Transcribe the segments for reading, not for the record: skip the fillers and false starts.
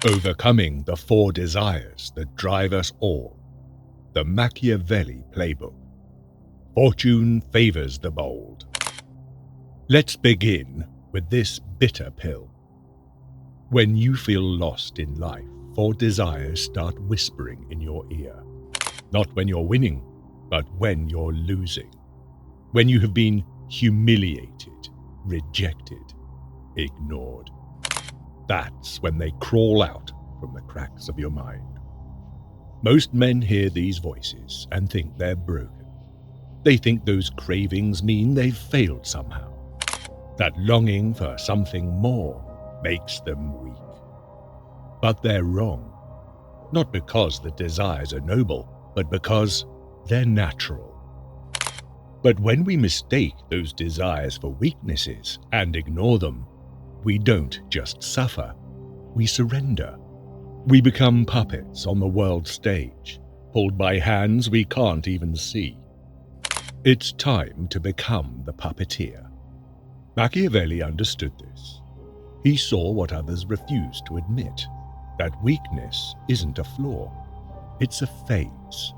Overcoming the 4 desires that drive us all. The Machiavelli Playbook. Fortune favors the bold. Let's begin with this bitter pill. When you feel lost in life, 4 desires start whispering in your ear. Not when you're winning, but when you're losing. When you have been humiliated, rejected, ignored. That's when they crawl out from the cracks of your mind. Most men hear these voices and think they're broken. They think those cravings mean they've failed somehow. That longing for something more makes them weak. But they're wrong. Not because the desires are noble, but because they're natural. But when we mistake those desires for weaknesses and ignore them, we don't just suffer, we surrender. We become puppets on the world stage, pulled by hands we can't even see. It's time to become the puppeteer. Machiavelli understood this. He saw what others refused to admit, that weakness isn't a flaw. It's a phase,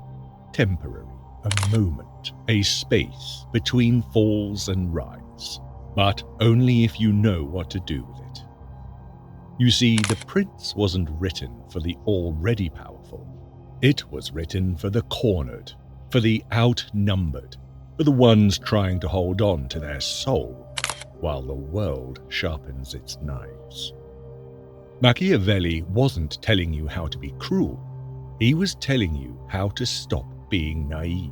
temporary, a moment, a space between falls and rise, but only if you know what to do with it. You see, the prince wasn't written for the already powerful. It was written for the cornered, for the outnumbered, for the ones trying to hold on to their soul while the world sharpens its knives. Machiavelli wasn't telling you how to be cruel. He was telling you how to stop being naive.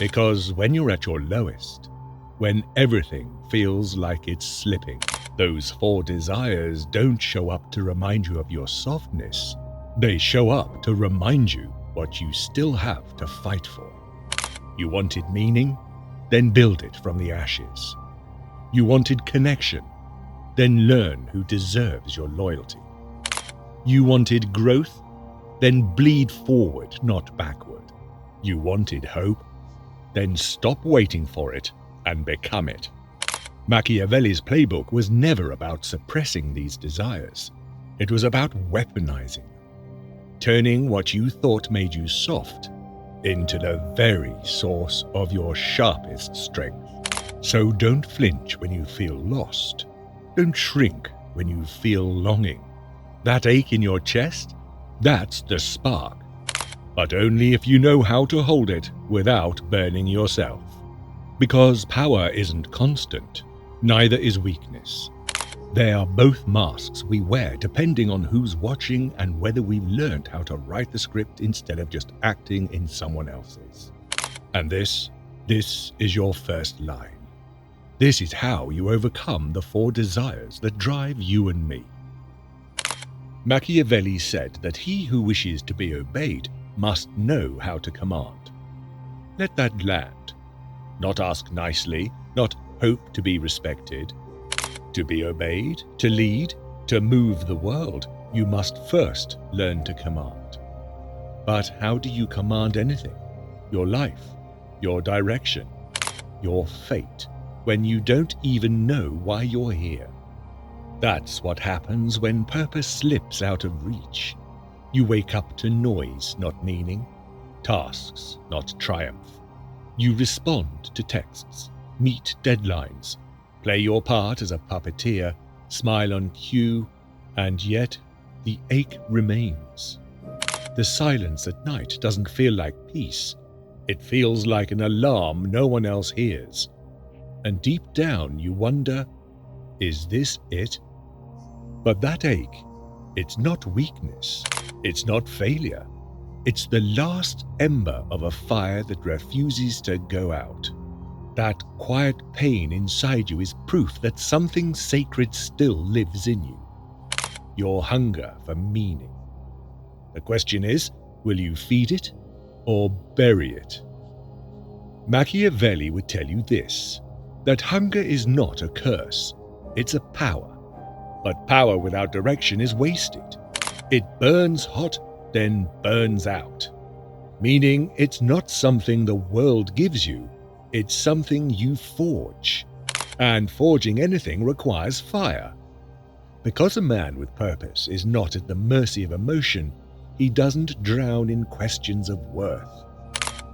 Because when you're at your lowest, when everything feels like it's slipping, those 4 desires don't show up to remind you of your softness. They show up to remind you what you still have to fight for. You wanted meaning? Then build it from the ashes. You wanted connection? Then learn who deserves your loyalty. You wanted growth? Then bleed forward, not backward. You wanted hope? Then stop waiting for it and become it. Machiavelli's playbook was never about suppressing these desires. It was about weaponizing, turning what you thought made you soft into the very source of your sharpest strength. So don't flinch when you feel lost. Don't shrink when you feel longing. That ache in your chest? That's the spark. But only if you know how to hold it without burning yourself. Because power isn't constant, neither is weakness. They are both masks we wear depending on who's watching and whether we've learned how to write the script instead of just acting in someone else's. And this is your first line. This is how you overcome the 4 desires that drive you and me. Machiavelli said that he who wishes to be obeyed must know how to command. Let that land. Not ask nicely, not hope to be respected. To be obeyed, to lead, to move the world, you must first learn to command. But how do you command anything? Your life, your direction, your fate, when you don't even know why you're here. That's what happens when purpose slips out of reach. You wake up to noise, not meaning, tasks, not triumph. You respond to texts, meet deadlines, play your part as a puppeteer, smile on cue, and yet the ache remains. The silence at night doesn't feel like peace. It feels like an alarm no one else hears. And deep down you wonder, is this it? But that ache, it's not weakness, it's not failure. It's the last ember of a fire that refuses to go out. That quiet pain inside you is proof that something sacred still lives in you. Your hunger for meaning. The question is, will you feed it or bury it? Machiavelli would tell you this, that hunger is not a curse, it's a power. But power without direction is wasted. It burns hot, then burns out. Meaning it's not something the world gives you, it's something you forge. And forging anything requires fire. Because a man with purpose is not at the mercy of emotion, he doesn't drown in questions of worth.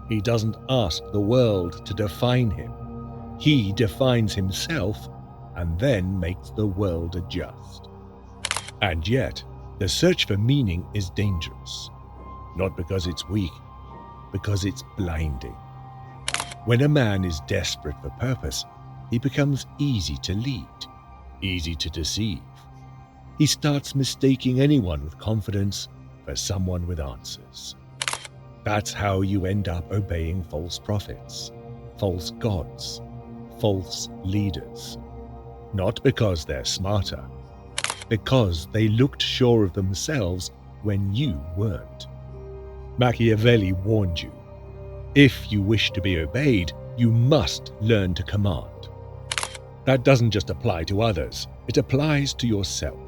He doesn't ask the world to define him. He defines himself and then makes the world adjust. And yet, the search for meaning is dangerous. Not because it's weak, because it's blinding. When a man is desperate for purpose, he becomes easy to lead, easy to deceive. He starts mistaking anyone with confidence for someone with answers. That's how you end up obeying false prophets, false gods, false leaders. Not because they're smarter, because they looked sure of themselves when you weren't. Machiavelli warned you, if you wish to be obeyed, you must learn to command. That doesn't just apply to others, it applies to yourself.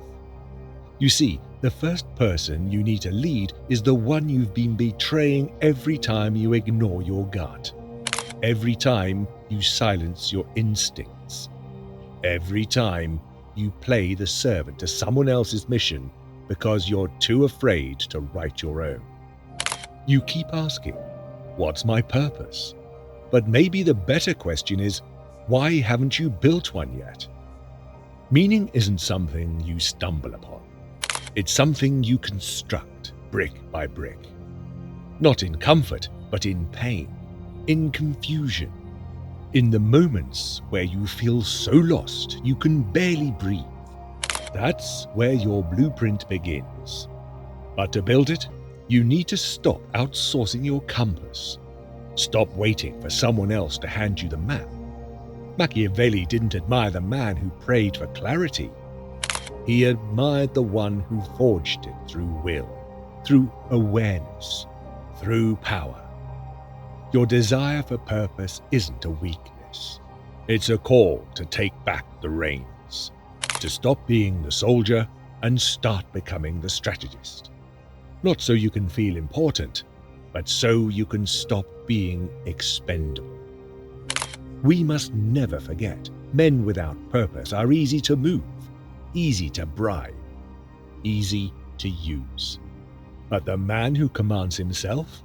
You see, the first person you need to lead is the one you've been betraying every time you ignore your gut, every time you silence your instincts, every time you play the servant to someone else's mission because you're too afraid to write your own. You keep asking, what's my purpose? But maybe the better question is, why haven't you built one yet? Meaning isn't something you stumble upon. It's something you construct brick by brick. Not in comfort, but in pain, in confusion, in the moments where you feel so lost you can barely breathe. That's where your blueprint begins. But to build it, you need to stop outsourcing your compass. Stop waiting for someone else to hand you the map. Machiavelli didn't admire the man who prayed for clarity. He admired the one who forged it through will, through awareness, through power. Your desire for purpose isn't a weakness. It's a call to take back the reins, to stop being the soldier and start becoming the strategist. Not so you can feel important, but so you can stop being expendable. We must never forget, men without purpose are easy to move, easy to bribe, easy to use. But the man who commands himself,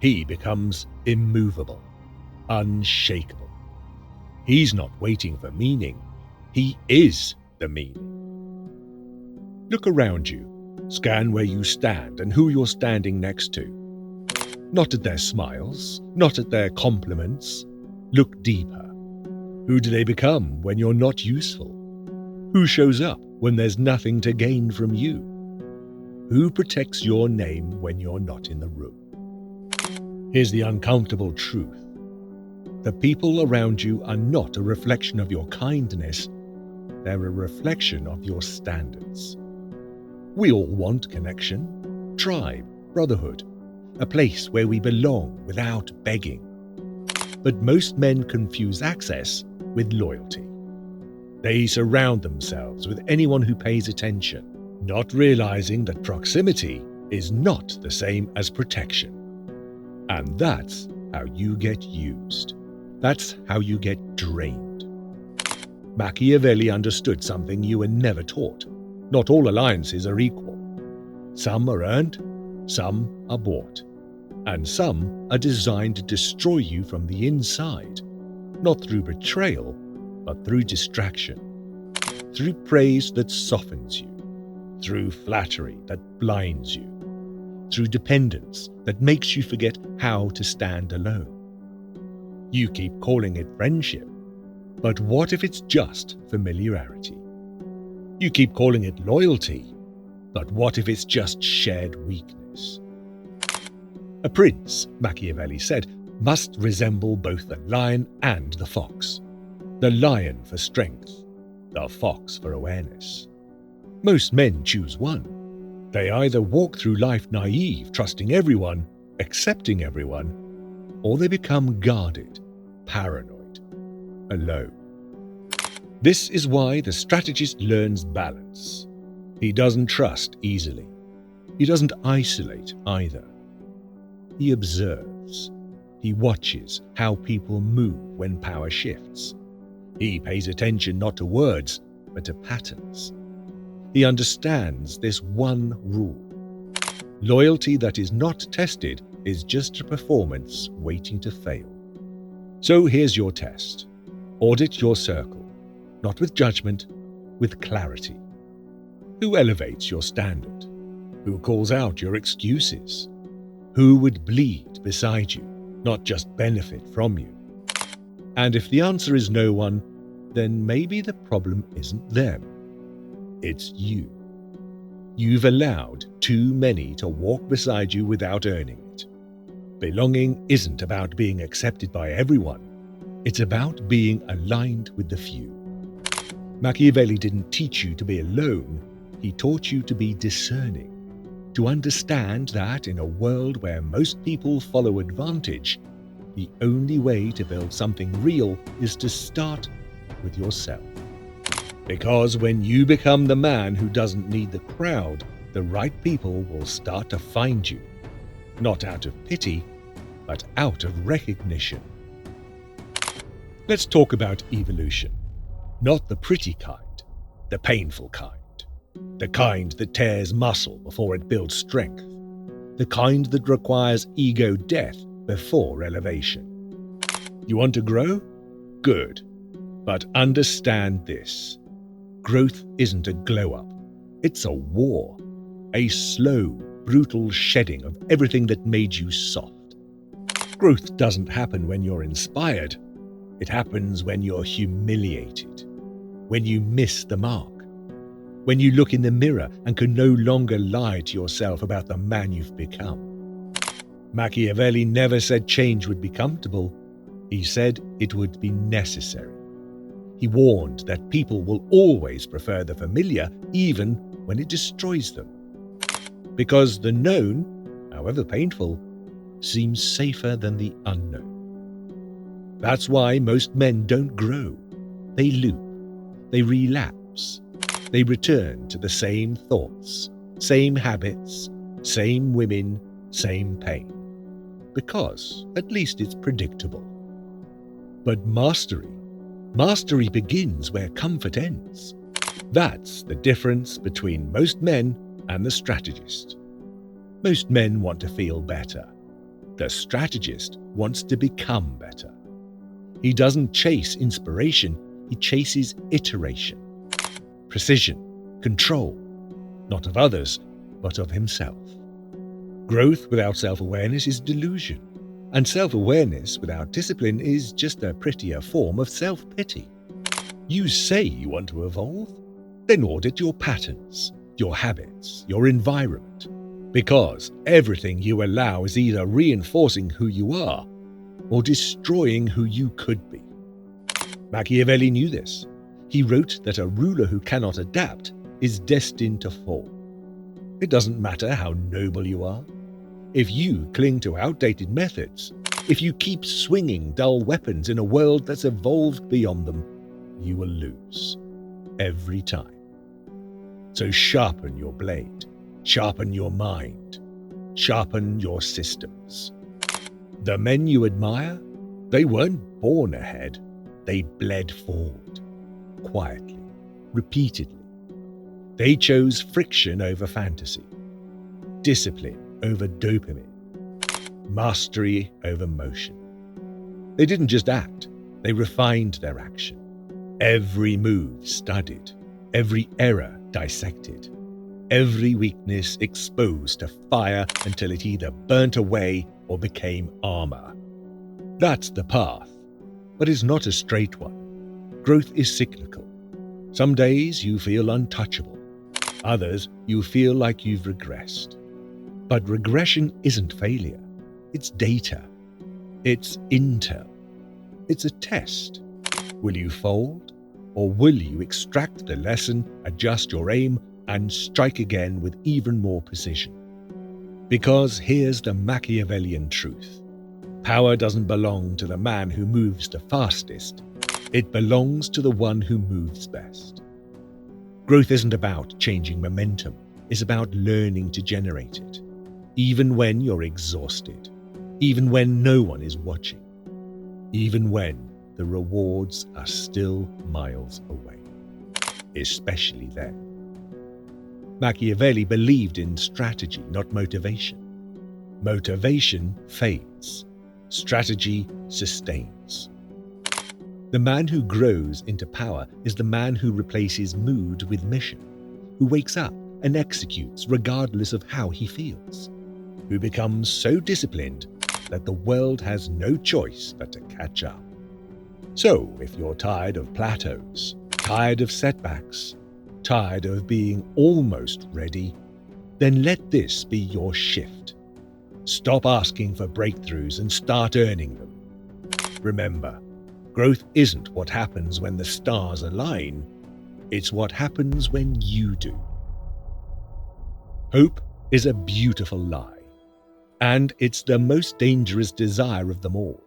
he becomes immovable, unshakable. He's not waiting for meaning, he is the meaning. Look around you, scan where you stand and who you're standing next to. Not at their smiles, not at their compliments. Look deeper. Who do they become when you're not useful? Who shows up when there's nothing to gain from you? Who protects your name when you're not in the room? Here's the uncomfortable truth. The people around you are not a reflection of your kindness, they're a reflection of your standards. We all want connection, tribe, brotherhood, a place where we belong without begging. But most men confuse access with loyalty. They surround themselves with anyone who pays attention, not realizing that proximity is not the same as protection. And that's how you get used. That's how you get drained. Machiavelli understood something you were never taught. Not all alliances are equal. Some are earned, some are bought, and some are designed to destroy you from the inside, not through betrayal, but through distraction, through praise that softens you, through flattery that blinds you, through dependence that makes you forget how to stand alone. You keep calling it friendship, but what if it's just familiarity? You keep calling it loyalty, but what if it's just shared weakness? A prince, Machiavelli said, must resemble both the lion and the fox. The lion for strength, the fox for awareness. Most men choose one. They either walk through life naive, trusting everyone, accepting everyone, or they become guarded, paranoid, alone. This is why the strategist learns balance. He doesn't trust easily. He doesn't isolate either. He observes. He watches how people move when power shifts. He pays attention not to words, but to patterns. He understands this one rule. Loyalty that is not tested is just a performance waiting to fail. So here's your test. Audit your circle, not with judgment, with clarity. Who elevates your standard? Who calls out your excuses? Who would bleed beside you, not just benefit from you? And if the answer is no one, then maybe the problem isn't them. It's you. You've allowed too many to walk beside you without earning it. Belonging isn't about being accepted by everyone. It's about being aligned with the few. Machiavelli didn't teach you to be alone. He taught you to be discerning, to understand that in a world where most people follow advantage, the only way to build something real is to start with yourself. Because when you become the man who doesn't need the crowd, the right people will start to find you, not out of pity, but out of recognition. Let's talk about evolution. Not the pretty kind, the painful kind. The kind that tears muscle before it builds strength. The kind that requires ego death before elevation. You want to grow? Good. But understand this. Growth isn't a glow-up. It's a war. A slow, brutal shedding of everything that made you soft. Growth doesn't happen when you're inspired. It happens when you're humiliated. When you miss the mark. When you look in the mirror and can no longer lie to yourself about the man you've become. Machiavelli never said change would be comfortable. He said it would be necessary. He warned that people will always prefer the familiar, even when it destroys them. Because the known, however painful, seems safer than the unknown. That's why most men don't grow. They loop. They relapse. They return to the same thoughts, same habits, same women, same pain. Because at least it's predictable. But mastery begins where comfort ends. That's the difference between most men and the strategist. Most men want to feel better. The strategist wants to become better. He doesn't chase inspiration, he chases iteration. Precision, control, not of others, but of himself. Growth without self-awareness is delusion, and self-awareness without discipline is just a prettier form of self-pity. You say you want to evolve? Then audit your patterns, your habits, your environment, because everything you allow is either reinforcing who you are or destroying who you could be. Machiavelli knew this. He wrote that a ruler who cannot adapt is destined to fall. It doesn't matter how noble you are. If you cling to outdated methods, if you keep swinging dull weapons in a world that's evolved beyond them, you will lose. Every time. So sharpen your blade, sharpen your mind, sharpen your systems. The men you admire, they weren't born ahead, they bled forward. Quietly, repeatedly. They chose friction over fantasy, discipline over dopamine, mastery over motion. They didn't just act, they refined their action. Every move studied, every error dissected, every weakness exposed to fire until it either burnt away or became armor. That's the path, but it's not a straight one. Growth is cyclical. Some days you feel untouchable. Others you feel like you've regressed. But regression isn't failure. It's data. It's intel. It's a test. Will you fold? Or will you extract the lesson, adjust your aim, and strike again with even more precision? Because here's the Machiavellian truth. Power doesn't belong to the man who moves the fastest. It belongs to the one who moves best. Growth isn't about changing momentum. It's about learning to generate it. Even when you're exhausted. Even when no one is watching. Even when the rewards are still miles away. Especially then. Machiavelli believed in strategy, not motivation. Motivation fades. Strategy sustains. The man who grows into power is the man who replaces mood with mission, who wakes up and executes regardless of how he feels, who becomes so disciplined that the world has no choice but to catch up. So, if you're tired of plateaus, tired of setbacks, tired of being almost ready, then let this be your shift. Stop asking for breakthroughs and start earning them. Remember, growth isn't what happens when the stars align, it's what happens when you do. Hope is a beautiful lie, and it's the most dangerous desire of them all.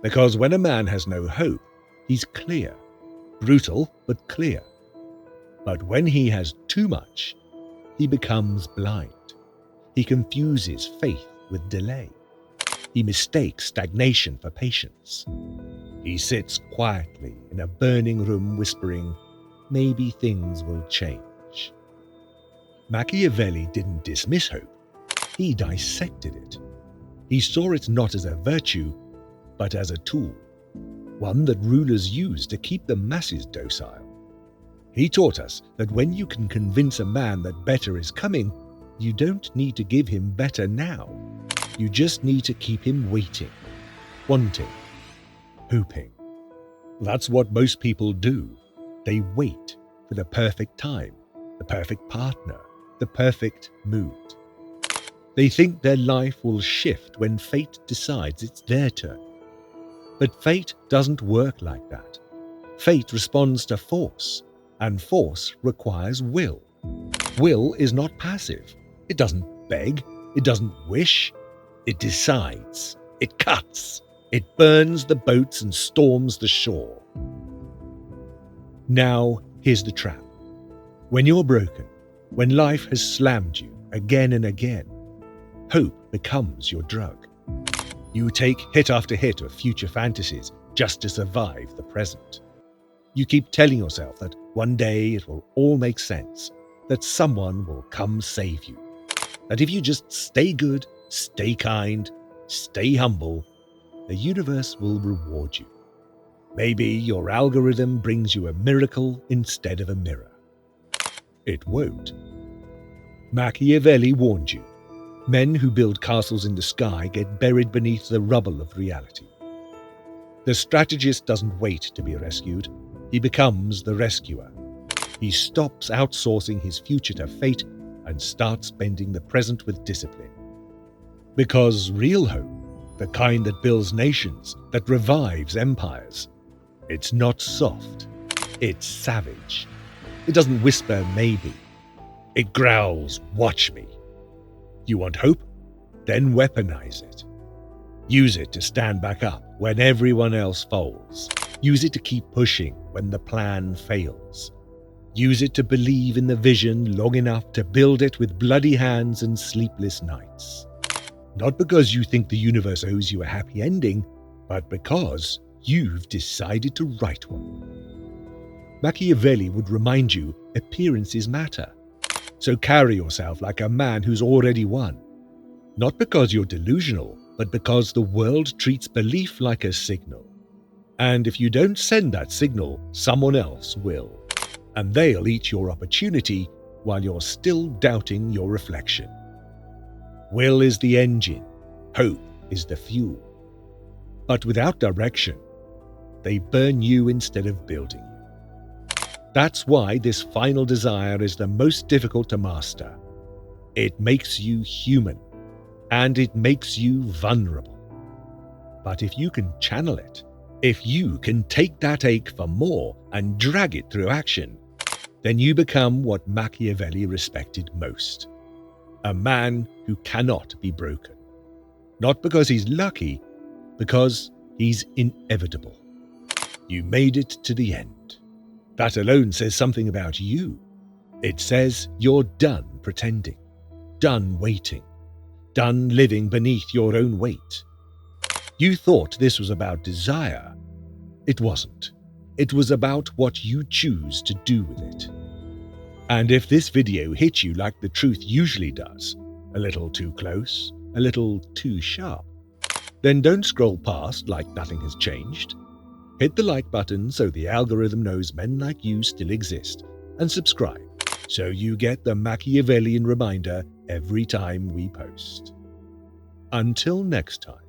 Because when a man has no hope, he's clear, brutal but clear. But when he has too much, he becomes blind. He confuses faith with delay. He mistakes stagnation for patience. He sits quietly in a burning room whispering, maybe things will change. Machiavelli didn't dismiss hope. He dissected it. He saw it not as a virtue, but as a tool, one that rulers use to keep the masses docile. He taught us that when you can convince a man that better is coming, you don't need to give him better now. You just need to keep him waiting, wanting, hoping. That's what most people do. They wait for the perfect time, the perfect partner, the perfect mood. They think their life will shift when fate decides it's their turn. But fate doesn't work like that. Fate responds to force, and force requires will. Will is not passive. It doesn't beg. It doesn't wish. It decides. It cuts. It burns the boats and storms the shore. Now, here's the trap. When you're broken, when life has slammed you again and again, hope becomes your drug. You take hit after hit of future fantasies just to survive the present. You keep telling yourself that one day it will all make sense, that someone will come save you, that if you just stay good, stay kind, stay humble, the universe will reward you. Maybe your algorithm brings you a miracle instead of a mirror. It won't. Machiavelli warned you. Men who build castles in the sky get buried beneath the rubble of reality. The strategist doesn't wait to be rescued. He becomes the rescuer. He stops outsourcing his future to fate and starts bending the present with discipline. Because real hope, the kind that builds nations, that revives empires, it's not soft. It's savage. It doesn't whisper maybe. It growls, watch me. You want hope? Then weaponize it. Use it to stand back up when everyone else folds. Use it to keep pushing when the plan fails. Use it to believe in the vision long enough to build it with bloody hands and sleepless nights. Not because you think the universe owes you a happy ending, but because you've decided to write one. Machiavelli would remind you appearances matter. So carry yourself like a man who's already won. Not because you're delusional, but because the world treats belief like a signal. And if you don't send that signal, someone else will. And they'll eat your opportunity while you're still doubting your reflection. Will is the engine. Hope is the fuel. But without direction, they burn you instead of building you. That's why this final desire is the most difficult to master. It makes you human, and it makes you vulnerable. But if you can channel it, if you can take that ache for more and drag it through action, then you become what Machiavelli respected most. A man who cannot be broken. Not because he's lucky, because he's inevitable. You made it to the end. That alone says something about you. It says you're done pretending, done waiting, done living beneath your own weight. You thought this was about desire. It wasn't. It was about what you choose to do with it. And if this video hit you like the truth usually does, a little too close, a little too sharp, then don't scroll past like nothing has changed. Hit the like button so the algorithm knows men like you still exist, and subscribe so you get the Machiavellian reminder every time we post. Until next time.